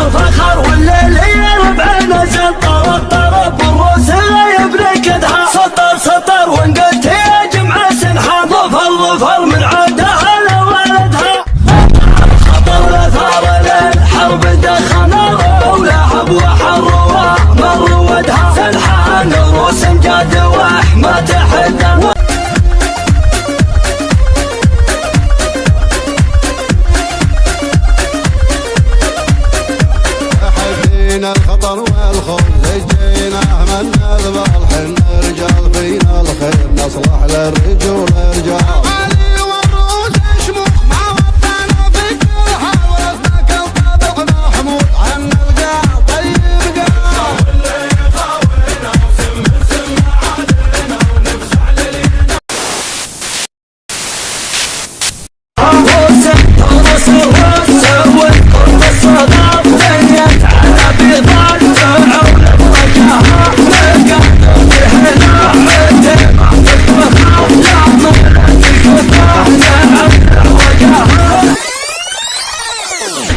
الفخر والليل يربع نزل طرب الروس يبري كدها سطر وانقلت يا جمعة سنحة ظفر من عادها لولدها خطر لثار الحرب دخل ولهب وحر ومر ودها سلحان روس جاد واحمى تحدى الخطر والخوف زجينا من نذبح الحن رجال فينا الخير نصلح للرجول رجال علي والروس شموخ مع وطنا في كل حال ورثناك الطبع محمود عن القاع طيب قاع واللي يخاوينا وسم علينا ونفزع للينا روس والقرب الصدف دنيت على بيضان فرعون برجاها نلقى بهنا متى ما تتوخى لا من الكفاه نعم وجاها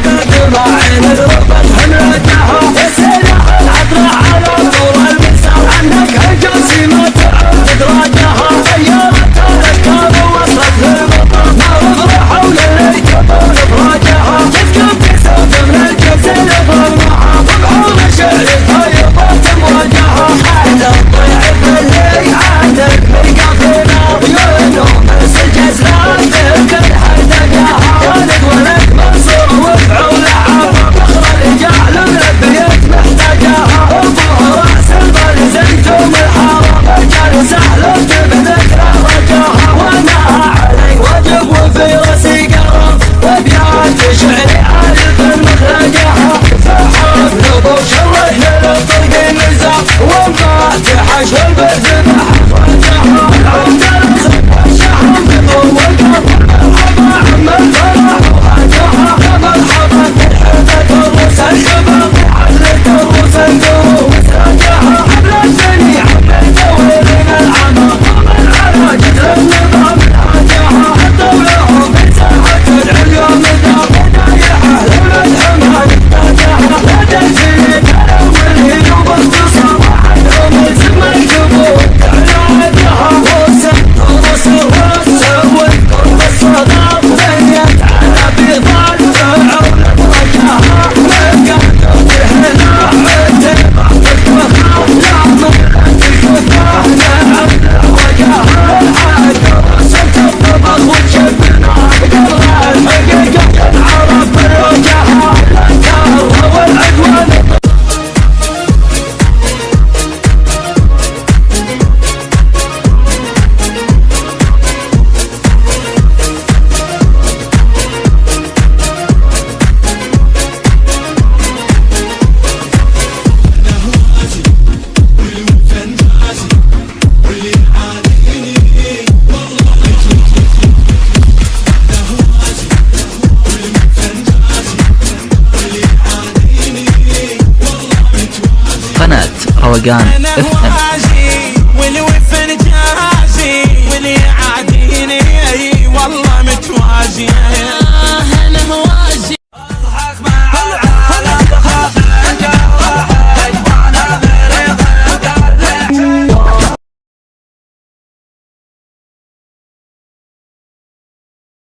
قدر عين الربط هنرجاها يسيلها العطر على طول المسار عنك هجوسي ما تعرف دراجها سيارة الأفكار وصلت للمطار ما رفع حول الكبار افراجها تسكن في سوق من الجبل فرمها ببعوض شعرها يبات مواجهها حال الضيعف اللي عادك ملقى فينا ضيون ومس الجزلان تلك الحدقاها ولد ولد منصور وفعول عام فخر الرجال من البيت محتاجاها ابوها راس البرز انتم الحرام رجال سهل بذكرى رجاها وانا علي واجب وفي راسي قرم وابيات شعري عارف المخرجها فحاب نبو شره للطرق النزاع ومفاتح عشر بالذبح فرجها العود الخبر الشحن بطول والقرب مرحبا عم الفرح وهاجها مرحبا بالحبة الروس الشباب وحلة الروس الدروب مساجها حبل الجميع من دويرين العمى ومن على جدر النظام الهاجها الدولة من ساحة العليا مدى بدايحة لولا الحمى نحتاجها لدى الجنين والهيل وباختصار عنهم الزم الجبور تعالجها روس والقرب الصدف دنيت على بيضان فرعون برجاها نلقى بهنا متى ما تتوخى لا من الكفاه نعم وجاها الحق رسمت الطبخ وتشبنا قدرها الحقيقة ينعرف بالوجاهة الانكار والعدوان قناة روقان FM. والوفن جازي واللي عاديني والله متوازي انا هوازي